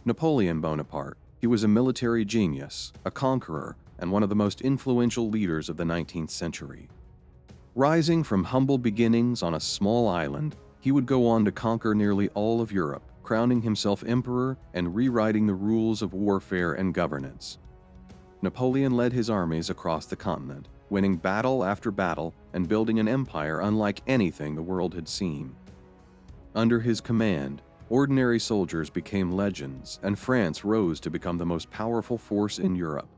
Napoleon Bonaparte. He was a military genius, a conqueror, and one of the most influential leaders of the 19th century. Rising from humble beginnings on a small island, he would go on to conquer nearly all of Europe, crowning himself emperor and rewriting the rules of warfare and governance. Napoleon led his armies across the continent, winning battle after battle and building an empire unlike anything the world had seen. Under his command, ordinary soldiers became legends, and France rose to become the most powerful force in Europe.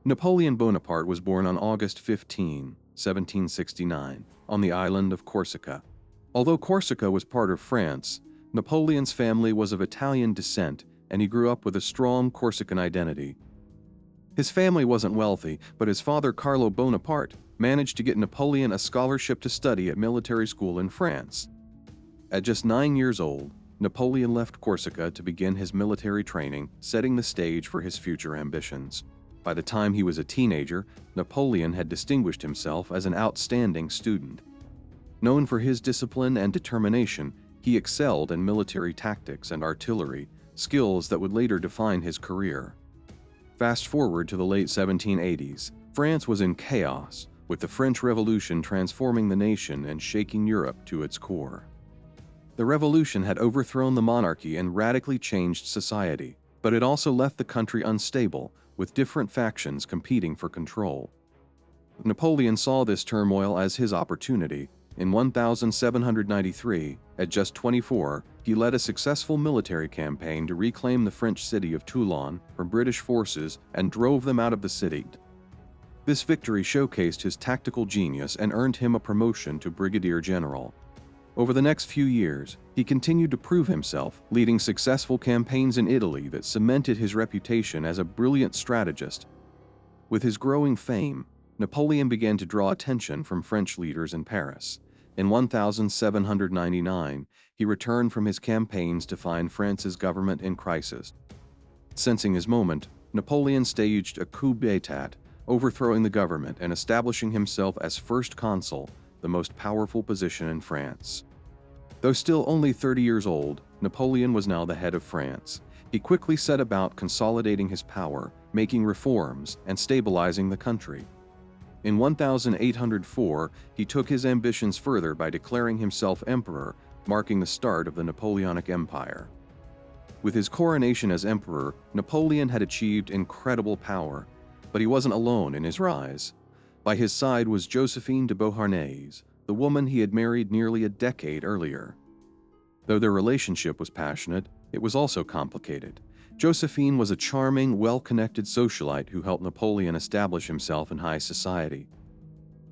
Napoleon Bonaparte was born on August 15, 1769, on the island of Corsica. Although Corsica was part of France, Napoleon's family was of Italian descent, and he grew up with a strong Corsican identity. His family wasn't wealthy, but his father, Carlo Bonaparte, managed to get Napoleon a scholarship to study at military school in France. At just 9 years old, Napoleon left Corsica to begin his military training, setting the stage for his future ambitions. By the time he was a teenager, Napoleon had distinguished himself as an outstanding student. Known for his discipline and determination, he excelled in military tactics and artillery, skills that would later define his career. Fast forward to the late 1780s, France was in chaos, with the French Revolution transforming the nation and shaking Europe to its core. The revolution had overthrown the monarchy and radically changed society, but it also left the country unstable, with different factions competing for control. Napoleon saw this turmoil as his opportunity. In 1793, at just 24, he led a successful military campaign to reclaim the French city of Toulon from British forces and drove them out of the city. This victory showcased his tactical genius and earned him a promotion to brigadier general. Over the next few years, he continued to prove himself, leading successful campaigns in Italy that cemented his reputation as a brilliant strategist. With his growing fame, Napoleon began to draw attention from French leaders in Paris. In 1799, he returned from his campaigns to find France's government in crisis. Sensing his moment, Napoleon staged a coup d'état, overthrowing the government and establishing himself as first consul, the most powerful position in France. Though still only 30 years old, Napoleon was now the head of France. He quickly set about consolidating his power, making reforms, and stabilizing the country. In 1804, he took his ambitions further by declaring himself emperor, marking the start of the Napoleonic Empire. With his coronation as emperor, Napoleon had achieved incredible power, but he wasn't alone in his rise. By his side was Josephine de Beauharnais, the woman he had married nearly a decade earlier. Though their relationship was passionate, it was also complicated. Josephine was a charming, well-connected socialite who helped Napoleon establish himself in high society.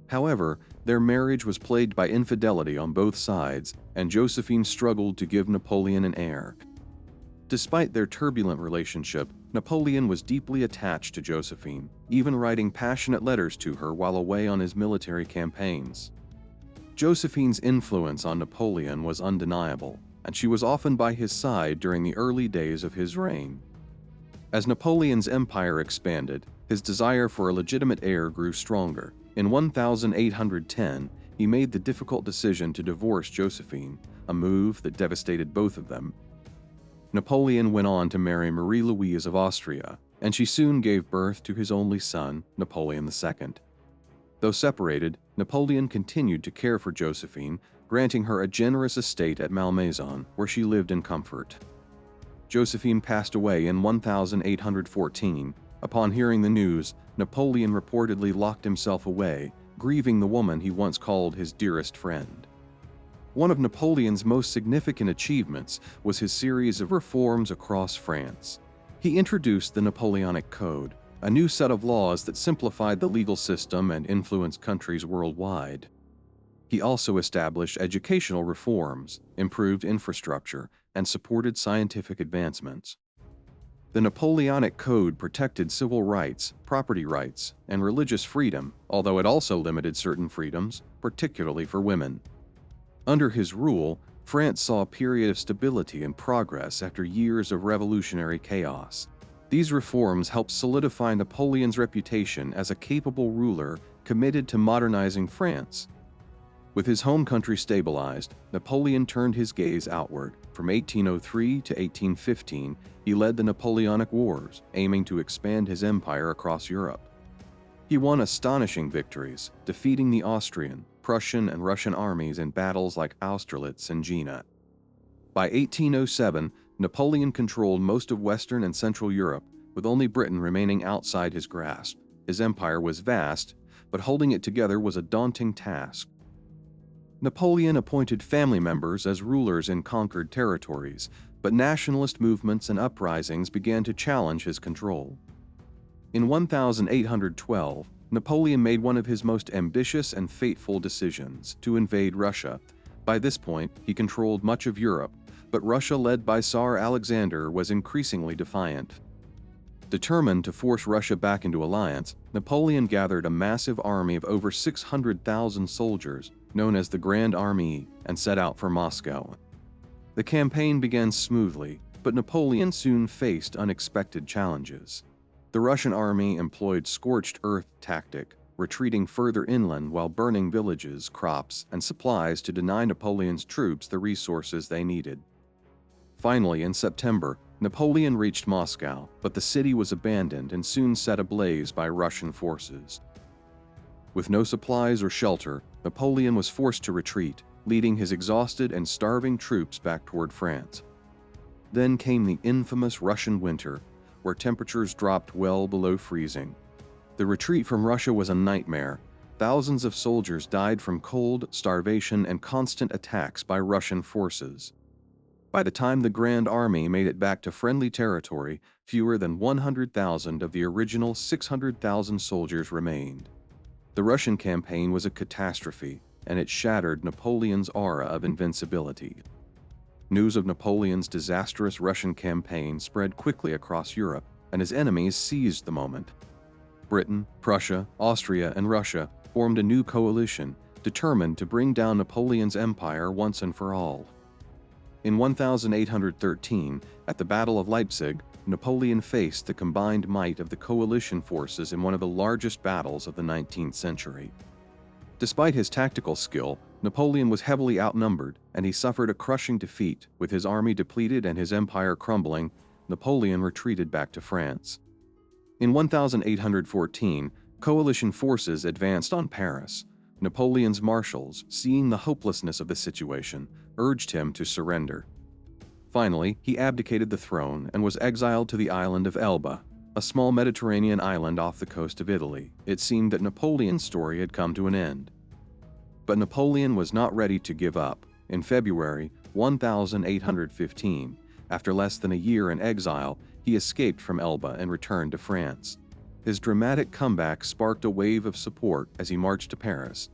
However, their marriage was plagued by infidelity on both sides, and Josephine struggled to give Napoleon an heir. Despite their turbulent relationship, Napoleon was deeply attached to Josephine, even writing passionate letters to her while away on his military campaigns. Josephine's influence on Napoleon was undeniable, and she was often by his side during the early days of his reign. As Napoleon's empire expanded, his desire for a legitimate heir grew stronger. In 1810, he made the difficult decision to divorce Josephine, a move that devastated both of them. Napoleon went on to marry Marie-Louise of Austria, and she soon gave birth to his only son, Napoleon II. Though separated, Napoleon continued to care for Josephine, granting her a generous estate at Malmaison, where she lived in comfort. Josephine passed away in 1814. Upon hearing the news, Napoleon reportedly locked himself away, grieving the woman he once called his dearest friend. One of Napoleon's most significant achievements was his series of reforms across France. He introduced the Napoleonic Code, a new set of laws that simplified the legal system and influenced countries worldwide. He also established educational reforms, improved infrastructure, and supported scientific advancements. The Napoleonic Code protected civil rights, property rights, and religious freedom, although it also limited certain freedoms, particularly for women. Under his rule, France saw a period of stability and progress after years of revolutionary chaos. These reforms helped solidify Napoleon's reputation as a capable ruler committed to modernizing France. With his home country stabilized, Napoleon turned his gaze outward. From 1803 to 1815, he led the Napoleonic Wars, aiming to expand his empire across Europe. He won astonishing victories, defeating the Austrian, Prussian, and Russian armies in battles like Austerlitz and Jena. By 1807, Napoleon controlled most of Western and Central Europe, with only Britain remaining outside his grasp. His empire was vast, but holding it together was a daunting task. Napoleon appointed family members as rulers in conquered territories, but nationalist movements and uprisings began to challenge his control. In 1812, Napoleon made one of his most ambitious and fateful decisions: to invade Russia. By this point, he controlled much of Europe, but Russia, led by Tsar Alexander, was increasingly defiant. Determined to force Russia back into alliance, Napoleon gathered a massive army of over 600,000 soldiers, known as the Grand Army, and set out for Moscow. The campaign began smoothly, but Napoleon soon faced unexpected challenges. The Russian army employed scorched earth tactic, retreating further inland while burning villages, crops, and supplies to deny Napoleon's troops the resources they needed. Finally, in September, Napoleon reached Moscow, but the city was abandoned and soon set ablaze by Russian forces. With no supplies or shelter, Napoleon was forced to retreat, leading his exhausted and starving troops back toward France. Then came the infamous Russian winter, where temperatures dropped well below freezing. The retreat from Russia was a nightmare. Thousands of soldiers died from cold, starvation, and constant attacks by Russian forces. By the time the Grand Army made it back to friendly territory, fewer than 100,000 of the original 600,000 soldiers remained. The Russian campaign was a catastrophe, and it shattered Napoleon's aura of invincibility. News of Napoleon's disastrous Russian campaign spread quickly across Europe, and his enemies seized the moment. Britain, Prussia, Austria, and Russia formed a new coalition, determined to bring down Napoleon's empire once and for all. In 1813, at the Battle of Leipzig, Napoleon faced the combined might of the coalition forces in one of the largest battles of the 19th century. Despite his tactical skill, Napoleon was heavily outnumbered, and he suffered a crushing defeat. With his army depleted and his empire crumbling, Napoleon retreated back to France. In 1814, coalition forces advanced on Paris. Napoleon's marshals, seeing the hopelessness of the situation, urged him to surrender. Finally, he abdicated the throne and was exiled to the island of Elba, a small Mediterranean island off the coast of Italy. It seemed that Napoleon's story had come to an end. But Napoleon was not ready to give up. In February 1815, after less than a year in exile, he escaped from Elba and returned to France. His dramatic comeback sparked a wave of support as he marched to Paris.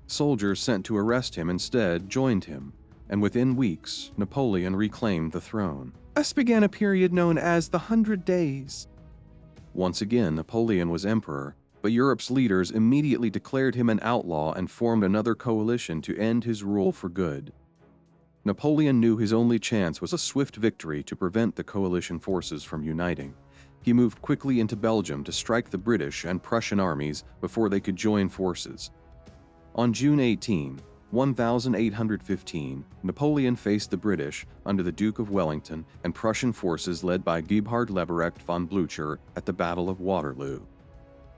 Soldiers sent to arrest him instead joined him, and within weeks, Napoleon reclaimed the throne. Thus began a period known as the 100 Days. Once again, Napoleon was emperor, but Europe's leaders immediately declared him an outlaw and formed another coalition to end his rule for good. Napoleon knew his only chance was a swift victory to prevent the coalition forces from uniting. He moved quickly into Belgium to strike the British and Prussian armies before they could join forces. On June 18, 1815, Napoleon faced the British under the Duke of Wellington and Prussian forces led by Gebhard Leberecht von Blücher at the Battle of Waterloo.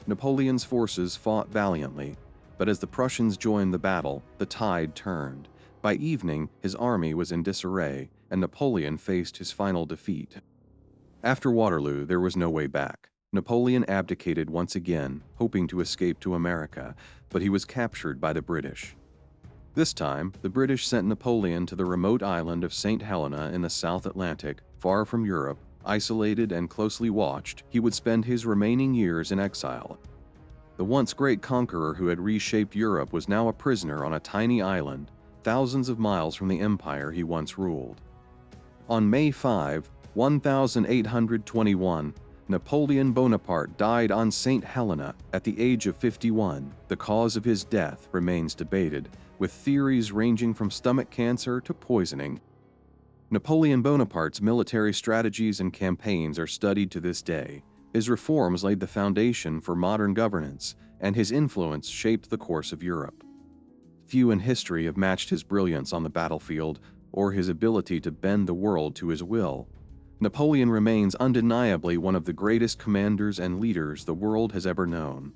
Napoleon's forces fought valiantly, but as the Prussians joined the battle, the tide turned. By evening, his army was in disarray, and Napoleon faced his final defeat. After Waterloo, there was no way back. Napoleon abdicated once again, hoping to escape to America, but he was captured by the British. This time, the British sent Napoleon to the remote island of St. Helena in the South Atlantic, far from Europe. Isolated and closely watched, he would spend his remaining years in exile. The once great conqueror who had reshaped Europe was now a prisoner on a tiny island, thousands of miles from the empire he once ruled. On May 5, 1821, Napoleon Bonaparte died on St. Helena at the age of 51. The cause of his death remains debated, with theories ranging from stomach cancer to poisoning. Napoleon Bonaparte's military strategies and campaigns are studied to this day. His reforms laid the foundation for modern governance, and his influence shaped the course of Europe. Few in history have matched his brilliance on the battlefield or his ability to bend the world to his will. Napoleon remains undeniably one of the greatest commanders and leaders the world has ever known.